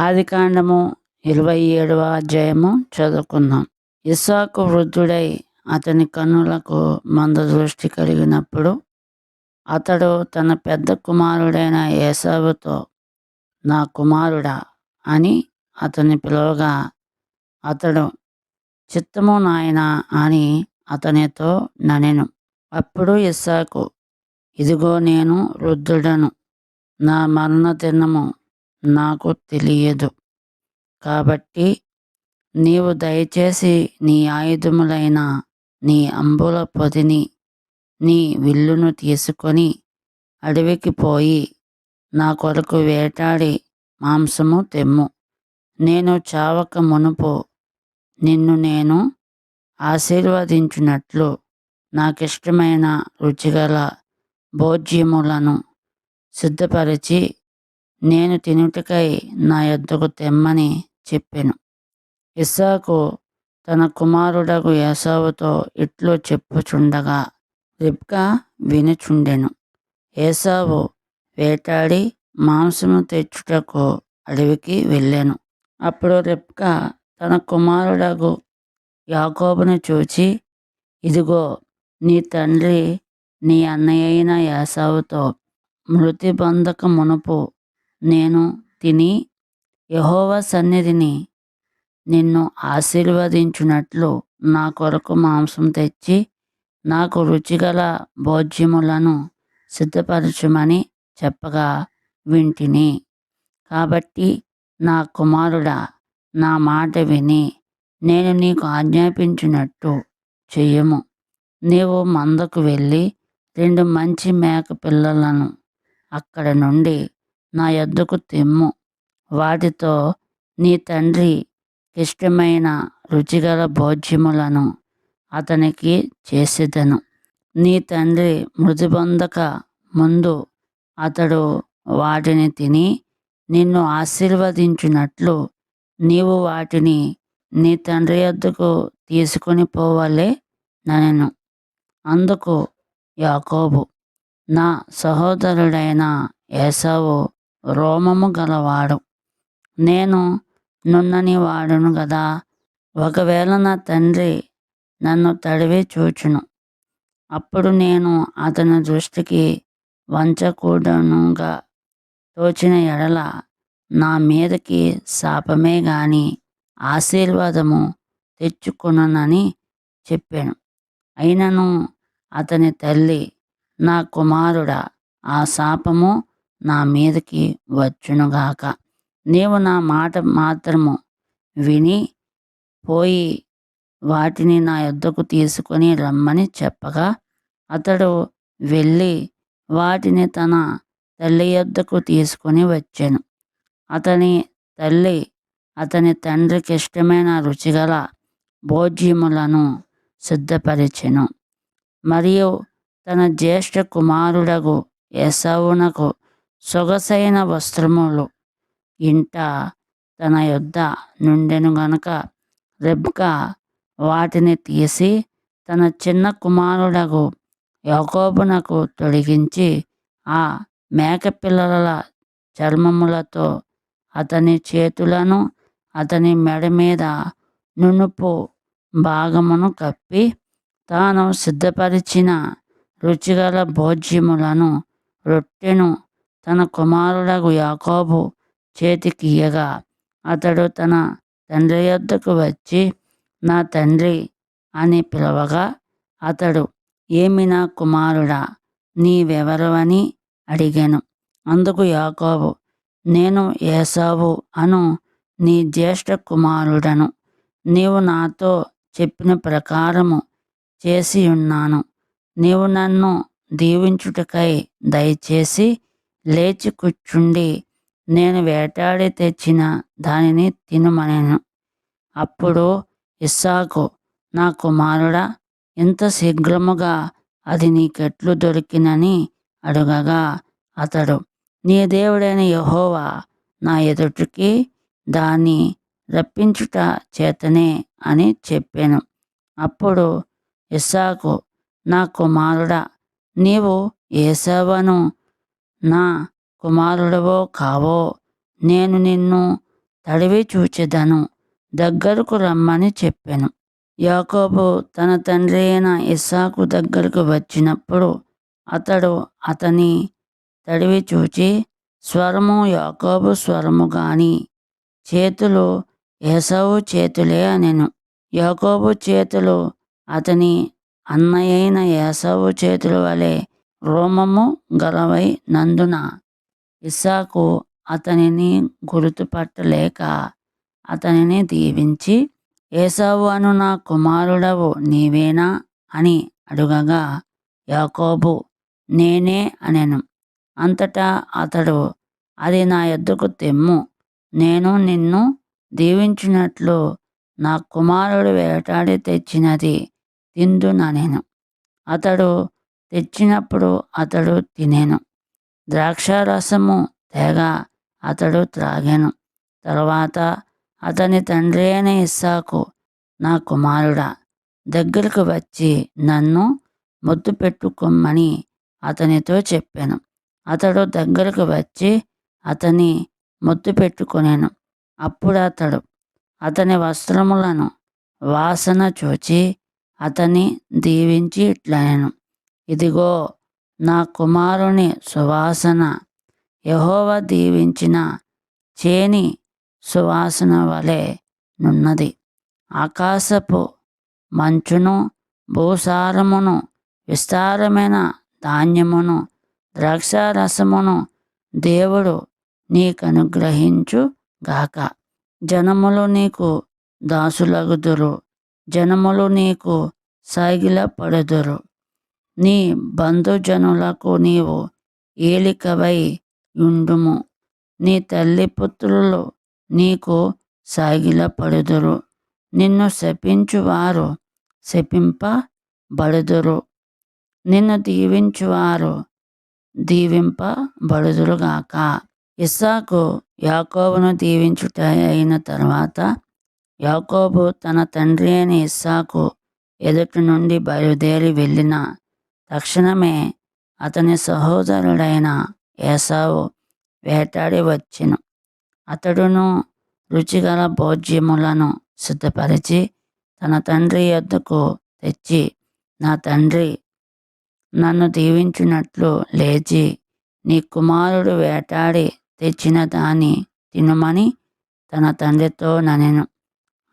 ఆదికాండము 27వ అధ్యాయము చదువుకుందాం. ఇస్సాకు వృద్ధుడై అతని కన్నులకు మందదృష్టి కలిగినప్పుడు అతడు తన పెద్ద కుమారుడైన ఏశావుతో, నా కుమారుడా అని అతన్ని పిలవగా, అతడు చిత్తము నాయనా అని అతనితో ననెను. అప్పుడు ఇస్సాకు, ఇదిగో నేను వృద్ధుడను, నా మరణ దినము నాకు తెలియదు, కాబట్టి నీవు దయచేసి నీ ఆయుధములైన నీ అంబుల పొదిని నీ విల్లును తీసుకొని అడవికి పోయి నా కొరకు వేటాడి మాంసము తెమ్ము. నేను చావక మునుపు నిన్ను నేను ఆశీర్వదించినట్లు నాకిష్టమైన రుచిగల భోజ్యములను సిద్ధపరిచి నేను తినుటకై నా యొద్దకు తెమ్మని చెప్పెను. ఇస్సాకు తన కుమారుడగు ఏశావుతో ఇట్లు చెప్పుచుండగా రిబ్కా వినుచుండెను. ఏశావు వేటాడి మాంసము తెచ్చుటకు అడవికి వెళ్ళెను. అప్పుడు రిబ్కా తన కుమారుడగు యాకోబును చూచి, ఇదిగో నీ తండ్రి నీ అన్నయ్యైన ఏశావుతో మృతి బంధక మునుపు నేను తిని యెహోవా సన్నిధిని నిన్ను ఆశీర్వదించున్నట్లు నా కొరకు మాంసం తెచ్చి నాకు రుచిగల భోజ్యములను సిద్ధపరచుమని చెప్పగా వింటిని. కాబట్టి నా కుమారుడా, నా మాట విని నేను నీకు ఆజ్ఞాపించినట్టు చెయ్యము. నీవు మందకు వెళ్ళి 2 మంచి మేక పిల్లలను అక్కడ నుండి నా యొద్దకు తెమ్ము. వాటితో నీ తండ్రి ఇష్టమైన రుచిగల భోజ్యములను అతనికి చేసేదను. నీ తండ్రి మృతి పొందక ముందు అతడు వాటిని తిని నిన్ను ఆశీర్వదించినట్లు నీవు వాటిని నీ తండ్రి యొద్దకు తీసుకొని పోవలే ననెను. అందుకు యాకోబు, నా సహోదరుడైన ఏశావు రోమము గలవాడు, నేను నున్నని వాడును గదా. ఒకవేళ నా తండ్రి నన్ను తడివి చూచును, అప్పుడు నేను అతని దృష్టికి వంచకూడనుగా తోచిన ఎడల నా మీదకి శాపమే గాని ఆశీర్వాదము తెచ్చుకొననని చెప్పాను. అయినను అతని తల్లి, నా కుమారుడా, ఆ శాపము నా మీదకి వచ్చునుగాక. నీవు నా మాట మాత్రము విని పోయి వాటిని నా యొద్దకు తీసుకొని రమ్మని చెప్పగా అతడు వెళ్ళి వాటిని తన తల్లి యొద్దకు తీసుకొని వచ్చెను. అతని తల్లి అతని తండ్రికి ఇష్టమైన రుచిగల భోజ్యములను సిద్ధపరిచెను. మరియు తన జ్యేష్ఠ కుమారుడగు ఏశావునకు సొగసైన వస్త్రములు ఇంట తన యొద్ద నుండెను గనుక రిబ్కా వాటిని తీసి తన చిన్న కుమారుడగు యాకోబునకు తొడిగించి ఆ మేకపిల్లల చర్మములతో అతని చేతులను అతని మెడ మీద నునుపు భాగమును కప్పి తాను సిద్ధపరిచిన రుచిగల భోజ్యములను రొట్టెను తన కుమారుడగు యాకోబు చేతికియ్యగా అతడు తన తండ్రి యొద్దకు వచ్చి నా తండ్రి అని పిలవగా అతడు, ఏమి నా కుమారుడా, నీవెవరవని అడిగాను. అందుకు యాకోబు, నేను ఏశావు అను నీ జ్యేష్ఠ కుమారుడను. నీవు నాతో చెప్పిన ప్రకారము చేసి ఉన్నాను. నీవు నన్ను దీవించుటకై దయచేసి లేచి కూర్చుండి నేను వేటాడి తెచ్చిన దానిని తినుమనెను. అప్పుడు ఇస్సాకు, నా కుమారుడా, ఇంత శీఘ్రముగా అది నీకెట్లు దొరికినని అడుగగా అతడు, నీ దేవుడైన యెహోవా నా ఎదుటికి దాన్ని రప్పించుట చేతనే అని చెప్పాను. అప్పుడు ఇస్సాకు, నా కుమారుడా, నీవు ఏశావును నా కుమారుడవో కావో నేను నిన్ను తడివి చూచెదను, దగ్గరకు రమ్మని చెప్పెను. యాకోబు తన తండ్రి అయిన ఇస్సాకు దగ్గరకు వచ్చినప్పుడు అతడు అతని తడివి చూచి, స్వరము యాకోబు స్వరము గాని చేతులు ఏసావు చేతులే అనెను. యాకోబు చేతులు అతని అన్నయైన ఏసావు చేతుల వలె రోమము గలవై నందున ఇస్సాకు అతనిని గుర్తుపట్టలేక అతనిని దీవించి, ఏసావు అను నా కుమారుడవు నీవేనా అని అడుగగా యాకోబు నేనే అనెను. అంతటా అతడు, అది నా యొద్దకు తెమ్ము, నేను నిన్ను దీవించినట్లు నా కుమారుడు వేటాడి తెచ్చినది తిందుననెను. అతడు తెచ్చినప్పుడు అతడు తినెను. ద్రాక్షారసము తేగ అతడు త్రాగెను. తరువాత అతని తండ్రి అయిన ఇస్సాకు, నా కుమారుడా, దగ్గరకు వచ్చి నన్ను ముద్దు పెట్టుకొమ్మని అతనితో చెప్పాను. అతడు దగ్గరకు వచ్చి అతని ముద్దు పెట్టుకొనెను. అప్పుడు అతడు అతని వస్త్రములను వాసన చూచి అతన్ని దీవించి ఇట్లనెను, ఇదిగో నా కుమారుని సువాసన యెహోవా దీవించిన చేని సువాసన వలె నున్నది. ఆకాశపు మంచును, భూసారమును, విస్తారమైన ధాన్యమును, ద్రాక్షారసమును దేవుడు నీకనుగ్రహించు గాక. జనములు నీకు దాసులగుదురు, జనములు నీకు సాగిలపడుదురు. నీ బంధుజనులకు నీవు ఏలికవై యుండుము. నీ తల్లి పుత్రులు నీకు సాగిలపడుదురు. నిన్ను శపించువారు శపింపబడుదురు, నిన్ను దీవించువారు దీవింపబడుదురుగాక. ఇస్సాకు యాకోబును దీవించుట అయిన తర్వాత యాకోబు తన తండ్రి అయిన ఇస్సాకు ఎదుటి నుండి బయలుదేరి వెళ్ళిన తక్షణమే అతని సహోదరుడైన ఏసావు వేటాడి వచ్చెను. అతడును రుచిగల భోజ్యములను సిద్ధపరిచి తన తండ్రి యొద్దకు తెచ్చి, నా తండ్రి నన్ను దీవించినట్లు లేచి నీ కుమారుడు వేటాడి తెచ్చిన దాన్ని తినుమని తన తండ్రితో ననెను.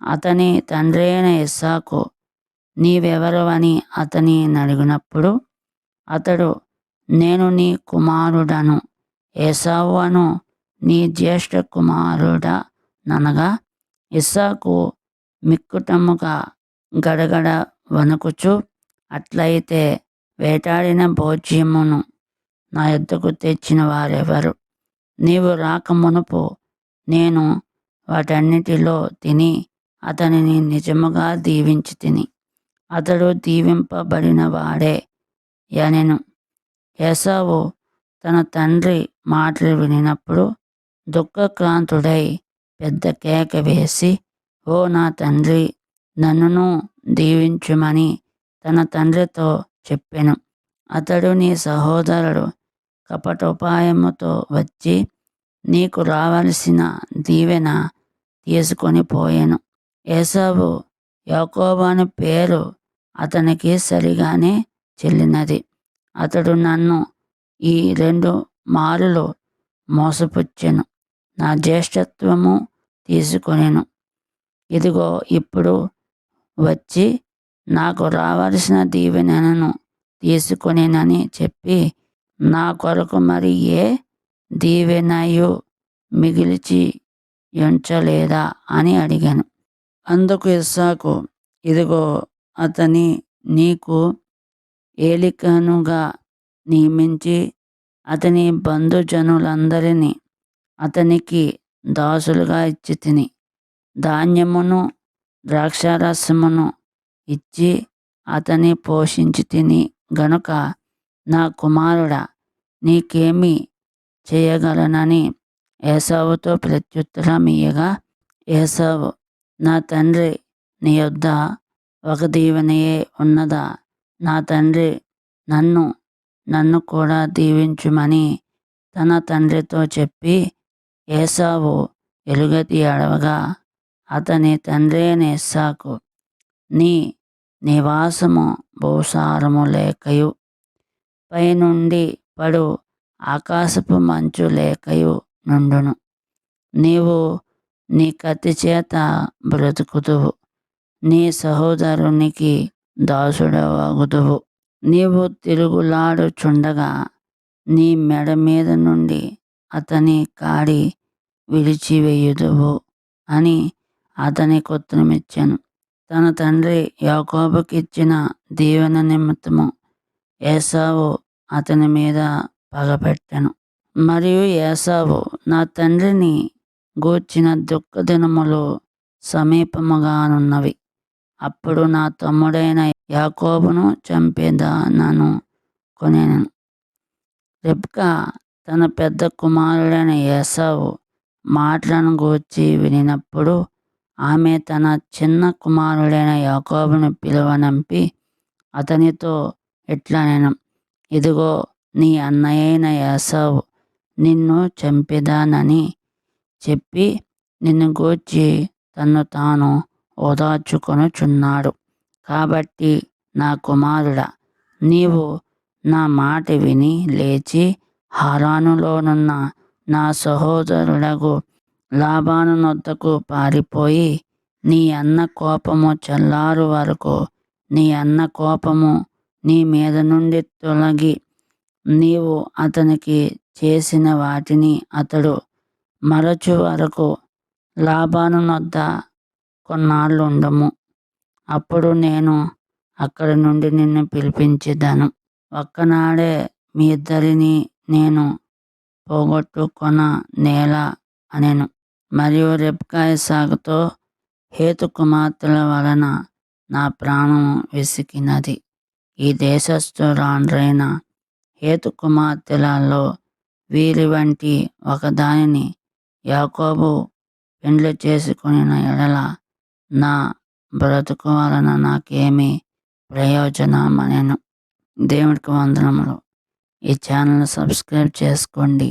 అతని తండ్రి అయిన ఇస్సాకు, నీవెవరు అని అతని అడిగినప్పుడు అతడు, నేను నీ కుమారుడను ఏసావు అను నీ జ్యేష్ఠ కుమారుడనగా, ఇస్సాకు మిక్కుటముగా గడగడ వణకుచు, అట్లయితే వేటాడిన భోజ్యమును నా యొద్దకు తెచ్చిన వారెవరు? నీవు రాకమునుపు నేను వాటన్నిటిలో తిని అతనిని నిజముగా దీవించి తిని, అతడు దీవింపబడిన వాడే యనెను. ఏసావు తన తండ్రి మాటలు వినినప్పుడు దుఃఖక్రాంతుడై పెద్ద కేక వేసి, ఓ నా తండ్రి, నన్నును దీవించుమని తన తండ్రితో చెప్పెను. అతడు, నీ సహోదరుడు కపటోపాయముతో వచ్చి నీకు రావలసిన దీవెన తీసుకొని పోయెను. ఏసావు యాకోబు అను పేరు అతనికి సరిగానే చెల్లినది. అతడు నన్ను ఈ 2 మారులు మోసపుచ్చెను, నా జ్యేష్ఠత్వము తీసుకొనెను. ఇదిగో ఇప్పుడు వచ్చి నాకు రావలసిన దీవెనను తీసుకొనేనని చెప్పి, నా కొరకు మరి ఏ దీవెనయు మిగిల్చి ఉంచలేదా అని అడిగాను. అందుకు ఇస్సాకు, ఇదిగో అతని నీకు ఏలికనుగా నియమించి అతని బంధుజనులందరినీ అతనికి దాసులుగా ఇచ్చి తిని, ధాన్యమును ద్రాక్షారసమును ఇచ్చి అతని పోషించి తిని గనుక, నా కుమారుడా, నీకేమి చేయగలనని ఏసావుతో ప్రత్యుత్తరం ఇయ్యగా, ఏసావు, నా తండ్రి, నీ యొద్ద ఒక దీవెనయే ఉన్నదా? నా తండ్రి నన్ను కూడా దీవించుమని తన తండ్రితో చెప్పి, ఏసావు ఎలుగెత్తి ఏడవగా అతని తండ్రి అయిన ఇస్సాకు, నీ నివాసము భూసారము లేకయు పైనుండి పడు ఆకాశపు మంచు లేకయు నుండును. నీవు నీ కత్తి చేత బ్రతుకుదువు, నీ సహోదరునికి దాసుడవగుదువు. నీవు తిరుగులాడుచుండగా నీ మెడ మీద నుండి అతని కాడి విడిచివేయుదువు అని అతనికి ఉత్తరమిచ్చాను. తన తండ్రి యాకోబుకిచ్చిన దీవెన నిమిత్తము ఏసావు అతని మీద పగపెట్టెను. మరియు ఏసావు, నా తండ్రిని గూర్చిన దుఃఖ దినములు సమీపముగానున్నవి. అప్పుడు నా తమ్ముడైన యాకోబును చంపేదానను కొనెను. రెబ్కా తన పెద్ద కుమారుడైన ఏసావు మాటలను గూర్చి వినినప్పుడు ఆమె తన చిన్న కుమారుడైన యాకోబును పిలువనంపి అతనితో ఇట్లనెను, ఇదిగో నీ అన్నయైన ఏసావు నిన్ను చంపెదానని చెప్పి నిన్ను గూర్చి తన్ను తాను ఓదార్చుకొనుచున్నాడు. కాబట్టి నా కుమారుడా, నీవు నా మాట విని లేచి హారానులోనున్న నా సహోదరుడగు లాబాను నొద్దకు పారిపోయి నీ అన్న కోపము చల్లారు వరకు నీ అన్న కోపము నీ మీద నుండి తొలగి నీవు అతనికి చేసిన వాటిని అతడు మరచు వరకు లాబాను నొద్ద కొన్నాళ్ళు ఉండము. అప్పుడు నేను అక్కడి నుండి నిన్ను పిలిపించేదను. ఒక్కనాడే మీ ఇద్దరిని నేను పోగొట్టుకొన నేల అనెను. మరియు రెబ్కా ఇస్సాకుతో, హేతు కుమార్తెల వలన నా ప్రాణము వెసికినది. ఈ దేశస్థురాండ్రైన హేతు కుమార్తెలలో వీరి వంటి ఒకదానిని యాకోబు పెండ్లి చేసుకొనిన ఎడల నా బ్రతుకు వలన నాకేమి ప్రయోజనమనెను. దేవుడికి వందనములు. ఈ ఛానల్ సబ్స్క్రైబ్ చేసుకోండి.